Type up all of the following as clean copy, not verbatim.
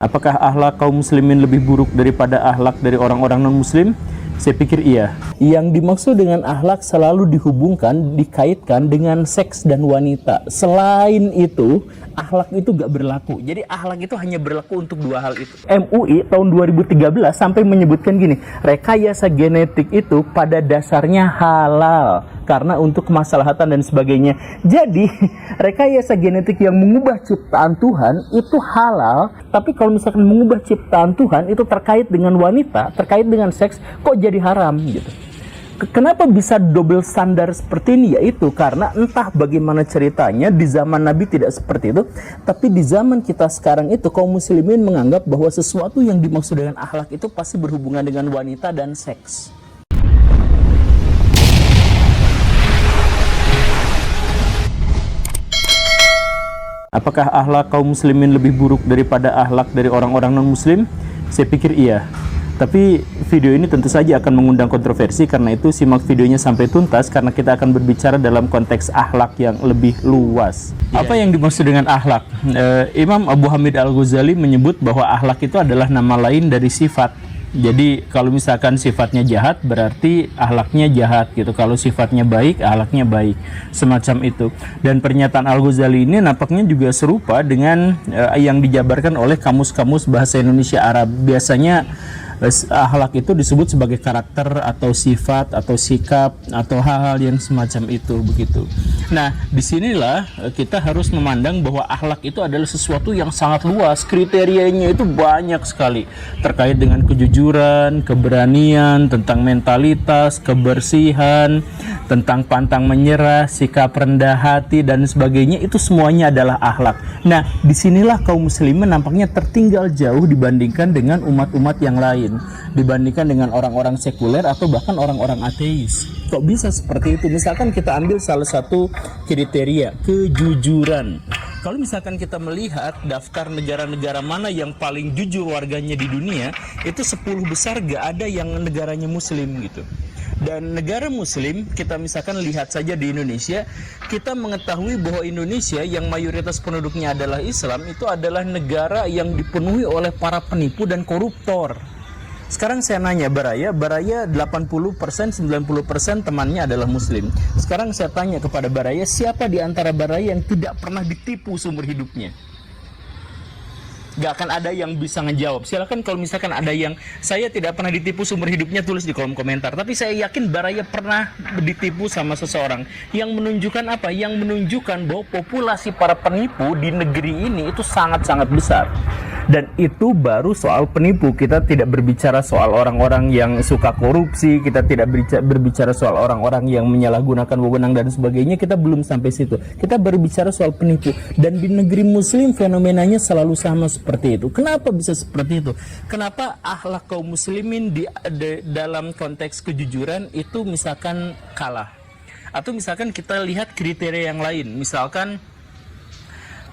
Apakah akhlak kaum muslimin lebih buruk daripada akhlak dari orang-orang non-muslim? Saya pikir iya. Yang dimaksud dengan akhlak selalu dihubungkan, dikaitkan dengan seks dan wanita. Selain itu, akhlak itu gak berlaku. Jadi akhlak itu hanya berlaku untuk dua hal itu. MUI tahun 2013 sampai menyebutkan gini, rekayasa genetik itu pada dasarnya halal karena untuk kemaslahatan dan sebagainya. Jadi rekayasa genetik yang mengubah ciptaan Tuhan itu halal, tapi kalau misalkan mengubah ciptaan Tuhan itu terkait dengan wanita, terkait dengan seks, kok jadi haram gitu. Kenapa bisa double standar seperti ini? Yaitu karena entah bagaimana ceritanya di zaman Nabi tidak seperti itu, tapi di zaman kita sekarang itu kaum muslimin menganggap bahwa sesuatu yang dimaksud dengan akhlak itu pasti berhubungan dengan wanita dan seks. Apakah akhlak kaum muslimin lebih buruk daripada akhlak dari orang-orang non-muslim? Saya pikir iya. Tapi video ini tentu saja akan mengundang kontroversi, karena itu simak videonya sampai tuntas karena kita akan berbicara dalam konteks akhlak yang lebih luas. Apa yang dimaksud dengan akhlak? Imam Abu Hamid Al-Ghazali menyebut bahwa akhlak itu adalah nama lain dari sifat. Jadi kalau misalkan sifatnya jahat berarti akhlaknya jahat gitu. Kalau sifatnya baik, akhlaknya baik. Semacam itu. Dan pernyataan Al-Ghazali ini nampaknya juga serupa dengan yang dijabarkan oleh kamus-kamus bahasa Indonesia Arab. Biasanya akhlak itu disebut sebagai karakter atau sifat atau sikap atau hal-hal yang semacam itu begitu. Nah, disinilah kita harus memandang bahwa akhlak itu adalah sesuatu yang sangat luas, kriterianya itu banyak sekali, terkait dengan kejujuran, keberanian, tentang mentalitas, kebersihan, tentang pantang menyerah, sikap rendah hati dan sebagainya. Itu semuanya adalah akhlak. Nah, disinilah kaum muslimin nampaknya tertinggal jauh dibandingkan dengan umat-umat yang lain, dibandingkan dengan orang-orang sekuler atau bahkan orang-orang ateis. Kok bisa seperti itu? Misalkan kita ambil salah satu kriteria, kejujuran. Kalau misalkan kita melihat daftar negara-negara mana yang paling jujur warganya di dunia, itu 10 besar gak ada yang negaranya muslim gitu. Dan negara muslim, kita misalkan lihat saja di Indonesia, kita mengetahui bahwa Indonesia yang mayoritas penduduknya adalah Islam, itu adalah negara yang dipenuhi oleh para penipu dan koruptor. Sekarang saya nanya Baraya 80%, 90% temannya adalah muslim. Sekarang saya tanya kepada Baraya, siapa di antara Baraya yang tidak pernah ditipu seumur hidupnya? Gak akan ada yang bisa ngejawab. Silakan kalau misalkan ada yang saya tidak pernah ditipu seumur hidupnya, tulis di kolom komentar. Tapi saya yakin Baraya pernah ditipu sama seseorang. Yang menunjukkan apa? Yang menunjukkan bahwa populasi para penipu di negeri ini itu sangat-sangat besar. Dan itu baru soal penipu. Kita tidak berbicara soal orang-orang yang suka korupsi, kita tidak berbicara soal orang-orang yang menyalahgunakan wewenang dan sebagainya. Kita belum sampai situ. Kita berbicara soal penipu. Dan di negeri muslim fenomenanya selalu sama seperti itu. Kenapa bisa seperti itu? Kenapa akhlak kaum muslimin dalam konteks kejujuran itu misalkan kalah? Atau misalkan kita lihat kriteria yang lain, misalkan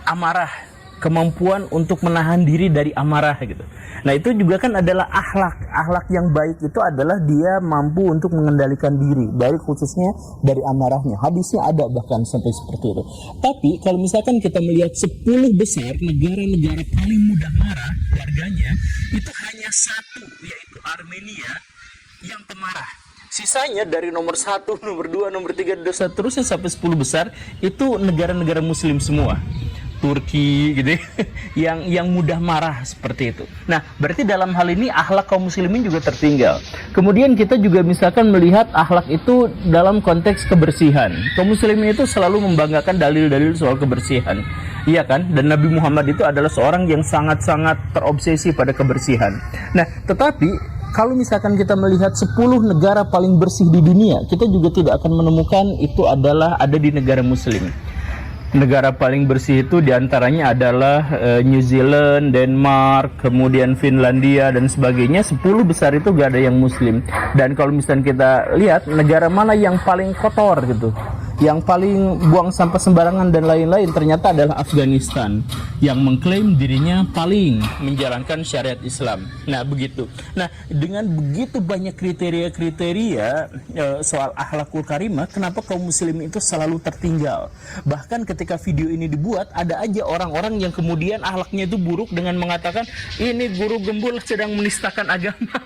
amarah, kemampuan untuk menahan diri dari amarah gitu. Nah, itu juga kan adalah akhlak. Akhlak yang baik itu adalah dia mampu untuk mengendalikan diri dari, khususnya dari amarahnya. Hadisnya ada bahkan sampai seperti itu. Tapi kalau misalkan kita melihat 10 besar negara-negara paling mudah marah warganya, itu hanya satu, yaitu Armenia yang pemarah. Sisanya dari nomor 1, nomor 2, nomor 3, dan seterusnya sampai 10 besar itu negara-negara muslim semua. Turki gitu yang mudah marah seperti itu. Nah, berarti dalam hal ini akhlak kaum muslimin juga tertinggal. Kemudian kita juga misalkan melihat akhlak itu dalam konteks kebersihan. Kaum muslimin itu selalu membanggakan dalil-dalil soal kebersihan. Iya kan? Dan Nabi Muhammad itu adalah seorang yang sangat-sangat terobsesi pada kebersihan. Nah, tetapi kalau misalkan kita melihat 10 negara paling bersih di dunia, kita juga tidak akan menemukan itu adalah ada di negara muslim. Negara paling bersih itu diantaranya adalah New Zealand, Denmark, kemudian Finlandia dan sebagainya. 10 besar itu gak ada yang muslim. Dan kalau misalnya kita lihat negara mana yang paling kotor gitu, yang paling buang sampah sembarangan dan lain-lain ternyata adalah Afghanistan yang mengklaim dirinya paling menjalankan syariat Islam. Nah begitu. Nah dengan begitu banyak kriteria-kriteria soal akhlakul karimah, kenapa kaum muslim itu selalu tertinggal? Bahkan ketika video ini dibuat, ada aja orang-orang yang kemudian akhlaknya itu buruk dengan mengatakan ini guru gembul sedang menistakan agama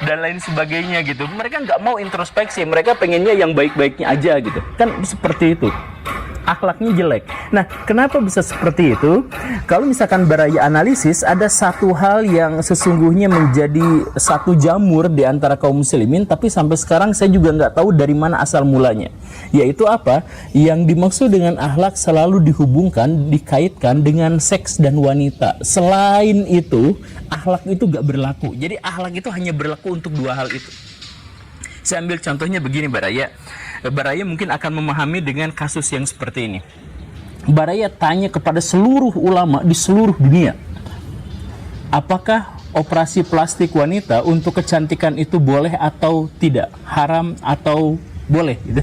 dan lain sebagainya gitu. Mereka nggak mau introspeksi, mereka pengennya yang baik-baiknya aja gitu. Kan seperti itu, akhlaknya jelek. Nah, kenapa bisa seperti itu? Kalau misalkan Baraya analisis, ada satu hal yang sesungguhnya menjadi satu jamur di antara kaum muslimin, tapi sampai sekarang saya juga nggak tahu dari mana asal mulanya. Yaitu apa? Yang dimaksud dengan akhlak selalu dihubungkan, dikaitkan dengan seks dan wanita. Selain itu, akhlak itu nggak berlaku. Jadi akhlak itu hanya berlaku untuk dua hal itu. Saya ambil contohnya begini, Baraya. Baraya mungkin akan memahami dengan kasus yang seperti ini. Baraya tanya kepada seluruh ulama di seluruh dunia, apakah operasi plastik wanita untuk kecantikan itu boleh atau tidak, haram atau boleh gitu.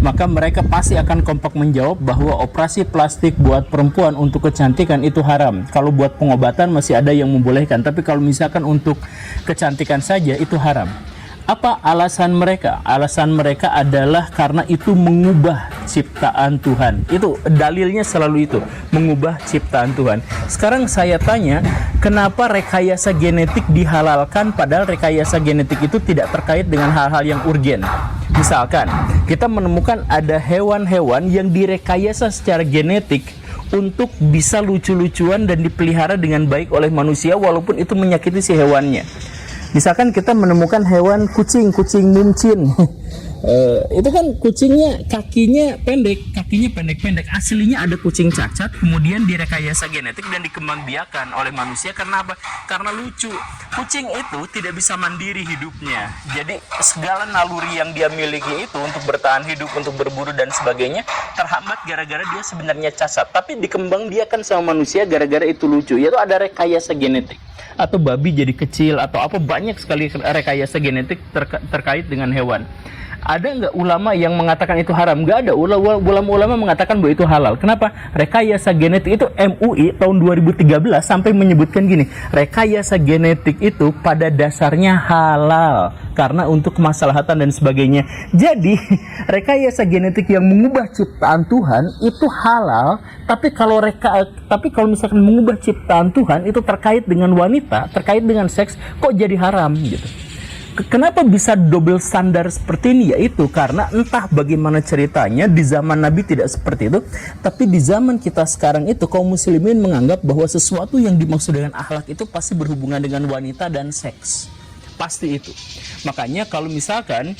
Maka mereka pasti akan kompak menjawab bahwa operasi plastik buat perempuan untuk kecantikan itu haram. Kalau buat pengobatan masih ada yang membolehkan, tapi kalau misalkan untuk kecantikan saja itu haram. Apa alasan mereka? Alasan mereka adalah karena itu mengubah ciptaan Tuhan. Itu dalilnya selalu itu, mengubah ciptaan Tuhan. Sekarang saya tanya, kenapa rekayasa genetik dihalalkan padahal rekayasa genetik itu tidak terkait dengan hal-hal yang urgen? Misalkan, kita menemukan ada hewan-hewan yang direkayasa secara genetik untuk bisa lucu-lucuan dan dipelihara dengan baik oleh manusia walaupun itu menyakiti si hewannya. Misalkan kita menemukan hewan kucing mumcin. Itu kan kucingnya kakinya pendek-pendek. Aslinya ada kucing cacat, kemudian direkayasa genetik dan dikembangbiakan oleh manusia karena apa? Karena lucu. Kucing itu tidak bisa mandiri hidupnya. Jadi segala naluri yang dia miliki itu untuk bertahan hidup, untuk berburu dan sebagainya terhambat gara-gara dia sebenarnya cacat. Tapi dikembangbiakan sama manusia gara-gara itu lucu. Yaitu ada rekayasa genetik. Atau babi jadi kecil atau apa, banyak sekali rekayasa genetik terkait dengan hewan. Ada nggak ulama yang mengatakan itu haram? Nggak ada. Ulama-ulama mengatakan bahwa itu halal. Kenapa? Rekayasa genetik itu MUI tahun 2013 sampai menyebutkan gini, rekayasa genetik itu pada dasarnya halal karena untuk kemaslahatan dan sebagainya. Jadi rekayasa genetik yang mengubah ciptaan Tuhan itu halal, tapi kalau misalkan mengubah ciptaan Tuhan itu terkait dengan wanita, terkait dengan seks, kok jadi haram gitu. Kenapa bisa double standar seperti ini? Yaitu karena entah bagaimana ceritanya di zaman Nabi tidak seperti itu, tapi di zaman kita sekarang itu kaum muslimin menganggap bahwa sesuatu yang dimaksud dengan akhlak itu pasti berhubungan dengan wanita dan seks. Pasti itu. Makanya kalau misalkan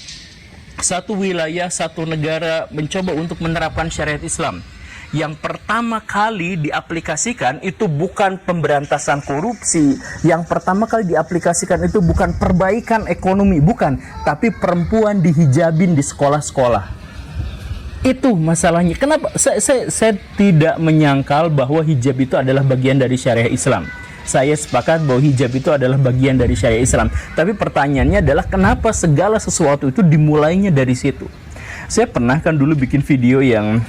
satu wilayah, satu negara mencoba untuk menerapkan syariat Islam, yang pertama kali diaplikasikan itu bukan pemberantasan korupsi, yang pertama kali diaplikasikan itu bukan perbaikan ekonomi, bukan, tapi perempuan dihijabin di sekolah-sekolah. Itu masalahnya. Kenapa? Saya tidak menyangkal bahwa hijab itu adalah bagian dari syariah Islam. Saya sepakat bahwa hijab itu adalah bagian dari syariah Islam. Tapi pertanyaannya adalah kenapa segala sesuatu itu dimulainya dari situ? Saya pernah kan dulu bikin video yang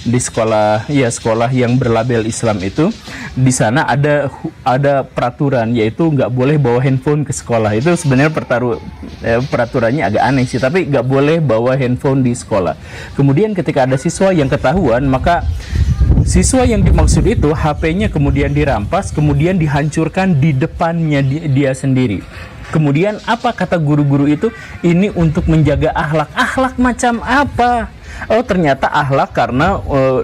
di sekolah yang berlabel Islam itu, di sana ada peraturan yaitu nggak boleh bawa handphone ke sekolah. Itu sebenarnya peraturannya agak aneh sih, tapi nggak boleh bawa handphone di sekolah. Kemudian ketika ada siswa yang ketahuan, maka siswa yang dimaksud itu HP-nya kemudian dirampas, kemudian dihancurkan di depannya dia sendiri. Kemudian apa kata guru-guru itu? Ini untuk menjaga akhlak. Akhlak macam apa? Oh ternyata akhlak karena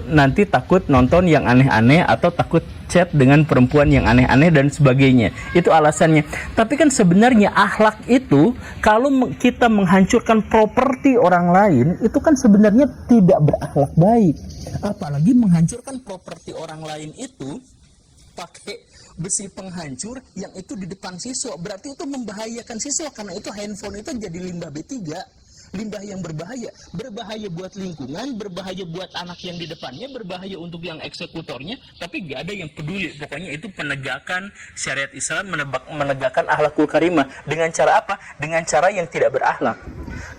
nanti takut nonton yang aneh-aneh atau takut chat dengan perempuan yang aneh-aneh dan sebagainya. Itu alasannya. Tapi kan sebenarnya akhlak itu kalau kita menghancurkan properti orang lain itu kan sebenarnya tidak berakhlak baik. Apalagi menghancurkan properti orang lain itu pakai besi penghancur yang itu di depan siswa, berarti itu membahayakan siswa karena itu handphone itu jadi limbah B3. limbah yang berbahaya buat lingkungan, berbahaya buat anak yang di depannya, berbahaya untuk yang eksekutornya, tapi gak ada yang peduli. Pokoknya itu penegakan syariat Islam, menegakkan akhlakul karimah. Dengan cara apa? Dengan cara yang tidak berakhlak.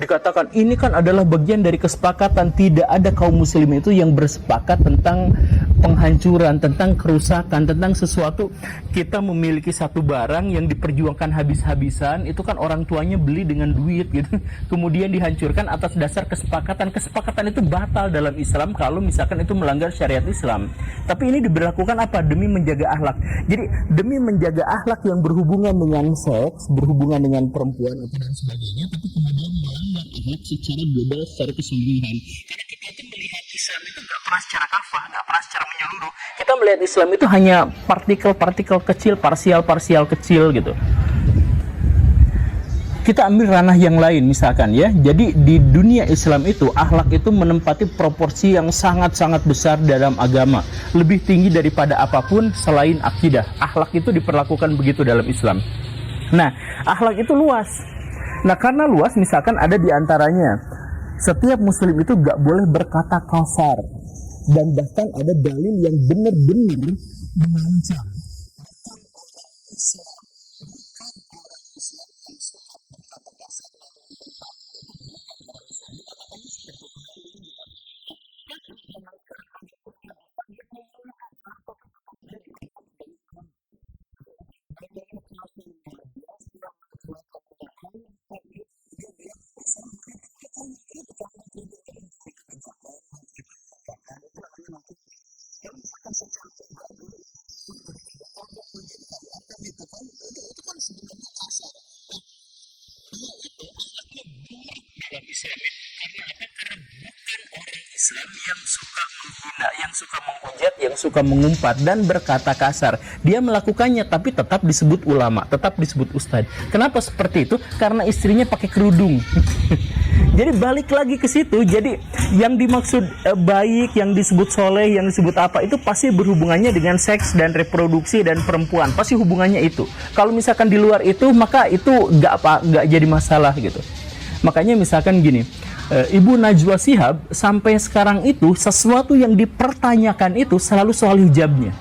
Dikatakan ini kan adalah bagian dari kesepakatan. Tidak ada kaum muslim itu yang bersepakat tentang penghancuran, tentang kerusakan, tentang sesuatu. Kita memiliki satu barang yang diperjuangkan habis-habisan, itu kan orang tuanya beli dengan duit gitu, kemudian dihancurkan atas dasar kesepakatan. Kesepakatan itu batal dalam Islam kalau misalkan itu melanggar syariat Islam. Tapi ini diberlakukan apa? Demi menjaga akhlak. Jadi demi menjaga akhlak yang berhubungan dengan seks, berhubungan dengan perempuan atau dan sebagainya, tapi kemudian melanggar akhlak secara global, secara keseluruhan. Karena kita itu melihat Islam itu nggak pernah secara kafah, nggak pernah secara menyeluruh. Kita melihat Islam itu hanya partikel-partikel kecil, parsial-parsial kecil gitu. Kita ambil ranah yang lain misalkan ya. Jadi di dunia Islam itu akhlak itu menempati proporsi yang sangat-sangat besar dalam agama. Lebih tinggi daripada apapun selain akidah. Akhlak itu diperlakukan begitu dalam Islam. Nah, akhlak itu luas. Nah, karena luas misalkan ada di antaranya setiap muslim itu gak boleh berkata kasar. Dan bahkan ada dalil yang benar-benar mengancam. Dalam Islam karena apa? Karena bukan orang Islam yang suka menghina, yang suka menghujat, yang suka mengumpat dan berkata kasar. Dia melakukannya tapi tetap disebut ulama, tetap disebut ustadz. Kenapa seperti itu? Karena istrinya pakai kerudung. Jadi balik lagi ke situ. Jadi yang dimaksud baik, yang disebut soleh, yang disebut apa itu pasti berhubungannya dengan seks dan reproduksi dan perempuan. Pasti hubungannya itu. Kalau misalkan di luar itu maka itu nggak jadi masalah gitu. Makanya misalkan gini, Ibu Najwa Shihab sampai sekarang itu sesuatu yang dipertanyakan itu selalu soal hijabnya.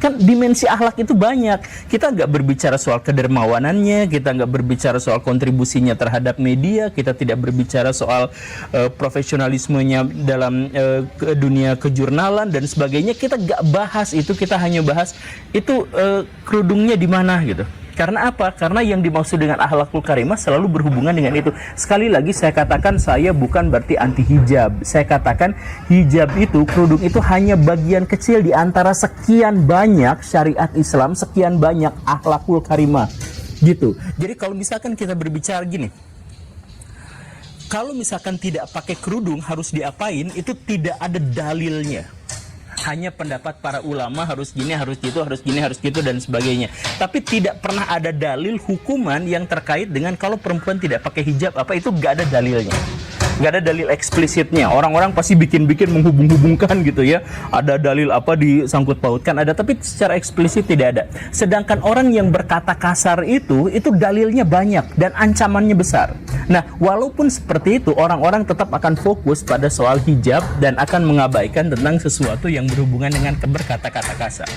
Kan dimensi akhlak itu banyak. Kita nggak berbicara soal kedermawanannya, kita nggak berbicara soal kontribusinya terhadap media, kita tidak berbicara soal profesionalismenya dalam dunia kejurnalan dan sebagainya. Kita nggak bahas itu, kita hanya bahas itu kerudungnya di mana gitu. Karena apa? Karena yang dimaksud dengan akhlakul karimah selalu berhubungan dengan itu. Sekali lagi saya katakan, saya bukan berarti anti hijab. Saya katakan hijab itu, kerudung itu hanya bagian kecil di antara sekian banyak syariat Islam, sekian banyak akhlakul karimah. Gitu. Jadi kalau misalkan kita berbicara gini, kalau misalkan tidak pakai kerudung harus diapain, itu tidak ada dalilnya. Hanya pendapat para ulama harus gini, harus gitu, harus gini, harus gitu dan sebagainya. Tapi tidak pernah ada dalil hukuman yang terkait dengan kalau perempuan tidak pakai hijab apa itu gak ada dalilnya. Gak ada dalil eksplisitnya. Orang-orang pasti bikin-bikin menghubung-hubungkan gitu ya. Ada dalil apa disangkut pautkan ada, tapi secara eksplisit tidak ada. Sedangkan orang yang berkata kasar itu dalilnya banyak dan ancamannya besar. Nah, walaupun seperti itu, orang-orang tetap akan fokus pada soal hijab dan akan mengabaikan tentang sesuatu yang berhubungan dengan berkata-kata kasar.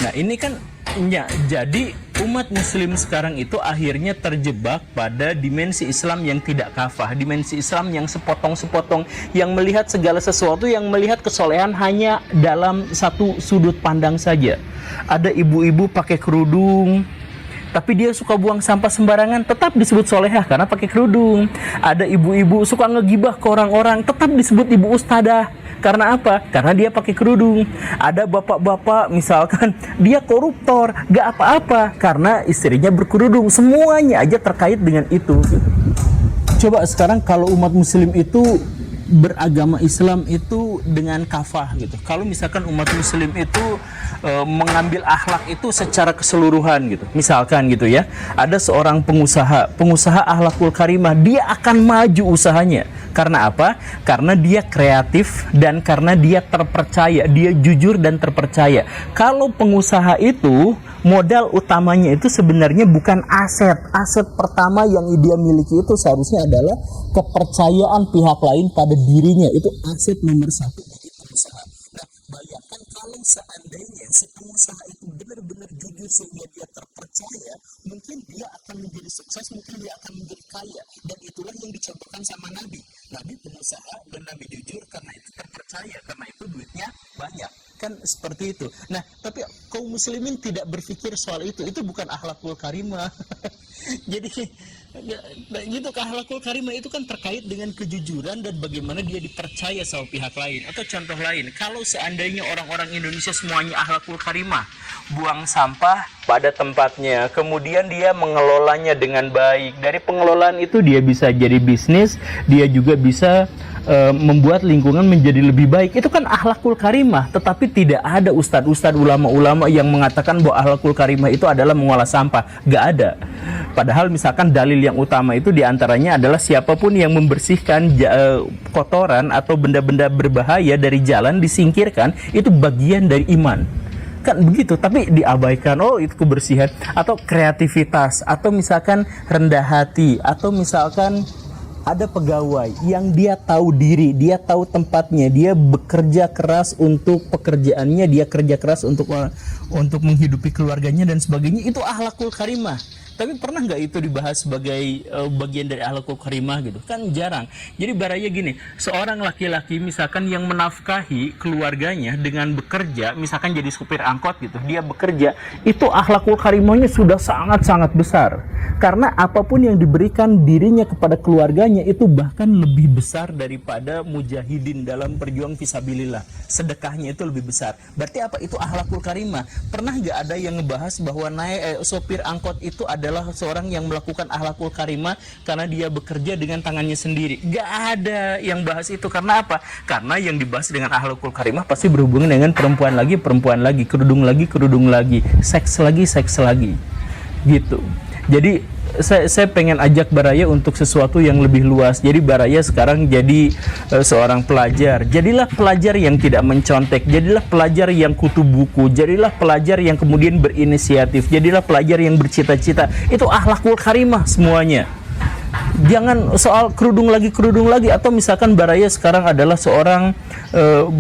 Nah, ini kan ya, jadi umat muslim sekarang itu akhirnya terjebak pada dimensi Islam yang tidak kafah, dimensi Islam yang sepotong-sepotong, yang melihat segala sesuatu, yang melihat kesolehan hanya dalam satu sudut pandang saja. Ada ibu-ibu pakai kerudung, tapi dia suka buang sampah sembarangan, tetap disebut solehah karena pakai kerudung. Ada ibu-ibu suka ngegibah ke orang-orang, tetap disebut ibu ustadah. Karena apa? Karena dia pakai kerudung. Ada bapak-bapak misalkan dia koruptor, gak apa-apa karena istrinya berkerudung. Semuanya aja terkait dengan itu. Coba sekarang kalau umat muslim itu beragama Islam itu dengan kafah gitu. Kalau misalkan umat muslim itu mengambil akhlak itu secara keseluruhan gitu. Misalkan gitu ya, ada seorang pengusaha akhlakul karimah, dia akan maju usahanya. Karena apa? Karena dia kreatif dan karena dia terpercaya, dia jujur dan terpercaya. Kalau pengusaha itu modal utamanya itu sebenarnya bukan aset. Aset pertama yang dia miliki itu seharusnya adalah kepercayaan pihak lain pada dirinya. Itu aset nomor satu bagi pengusaha. Nah, bayangkan kalau seandainya si pengusaha itu benar-benar jujur sehingga dia terpercaya, mungkin dia akan menjadi sukses, mungkin dia akan menjadi kaya. Dan itulah yang dicontohkan sama Nabi. Nabi pengusaha dan Nabi jujur karena itu terpercaya, karena itu duitnya banyak. Kan seperti itu. Nah, tapi kaum muslimin tidak berpikir soal itu. Itu bukan akhlakul karimah. Jadi gitu, akhlakul karimah itu kan terkait dengan kejujuran dan bagaimana dia dipercaya sama pihak lain. Atau contoh lain, kalau seandainya orang-orang Indonesia semuanya akhlakul karimah, buang sampah pada tempatnya, kemudian dia mengelolanya dengan baik. Dari pengelolaan itu dia bisa jadi bisnis, dia juga bisa membuat lingkungan menjadi lebih baik. Itu kan akhlakul karimah. Tetapi tidak ada ustadz-ustadz, ulama-ulama yang mengatakan bahwa akhlakul karimah itu adalah mengolah sampah. Gak ada. Padahal misalkan dalil yang utama itu diantaranya adalah siapapun yang membersihkan kotoran atau benda-benda berbahaya dari jalan disingkirkan, itu bagian dari iman. Kan begitu, tapi diabaikan. Oh, itu kebersihan atau kreativitas, atau misalkan rendah hati, atau misalkan ada pegawai yang dia tahu diri, dia tahu tempatnya, dia bekerja keras untuk pekerjaannya, dia kerja keras untuk menghidupi keluarganya dan sebagainya. Itu akhlakul karimah. Tapi pernah nggak itu dibahas sebagai bagian dari akhlakul karimah gitu? Kan jarang. Jadi baraya gini, seorang laki-laki misalkan yang menafkahi keluarganya dengan bekerja, misalkan jadi supir angkot gitu, dia bekerja, itu akhlakul karimahnya sudah sangat-sangat besar. Karena apapun yang diberikan dirinya kepada keluarganya itu bahkan lebih besar daripada mujahidin dalam perjuang fisabilillah. Sedekahnya itu lebih besar. Berarti apa? Itu akhlakul karimah. Pernah nggak ada yang ngebahas bahwa sopir angkot itu adalah seorang yang melakukan akhlakul karimah karena dia bekerja dengan tangannya sendiri? Gak ada yang bahas itu. Karena apa? Karena yang dibahas dengan akhlakul karimah pasti berhubungan dengan perempuan lagi, kerudung lagi, seks lagi gitu. Jadi saya pengen ajak Baraya untuk sesuatu yang lebih luas. Jadi Baraya sekarang jadi seorang pelajar. Jadilah pelajar yang tidak mencontek. Jadilah pelajar yang kutu buku. Jadilah pelajar yang kemudian berinisiatif. Jadilah pelajar yang bercita-cita. Itu akhlakul karimah semuanya. Jangan soal kerudung lagi, atau misalkan Baraya sekarang adalah seorang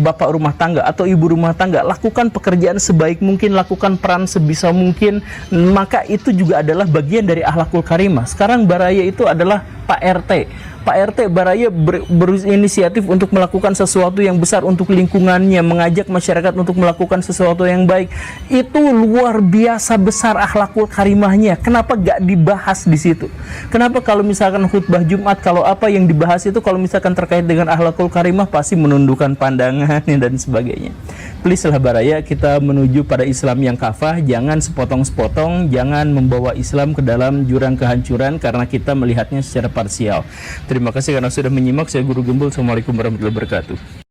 bapak rumah tangga atau ibu rumah tangga, lakukan pekerjaan sebaik mungkin, lakukan peran sebisa mungkin, maka itu juga adalah bagian dari akhlakul karimah. Sekarang Baraya itu adalah Pak RT. Pak RT Baraya berinisiatif untuk melakukan sesuatu yang besar untuk lingkungannya, mengajak masyarakat untuk melakukan sesuatu yang baik. Itu luar biasa besar akhlakul karimahnya. Kenapa gak dibahas di situ? Kenapa kalau misalkan khutbah Jumat, kalau apa yang dibahas itu kalau misalkan terkait dengan akhlakul karimah pasti menundukkan pandangan dan sebagainya. Please lah Baraya, kita menuju pada Islam yang kafah. Jangan sepotong-sepotong, jangan membawa Islam ke dalam jurang kehancuran karena kita melihatnya secara parsial. Terima kasih karena sudah menyimak. Saya Guru Gembul. Assalamualaikum warahmatullahi wabarakatuh.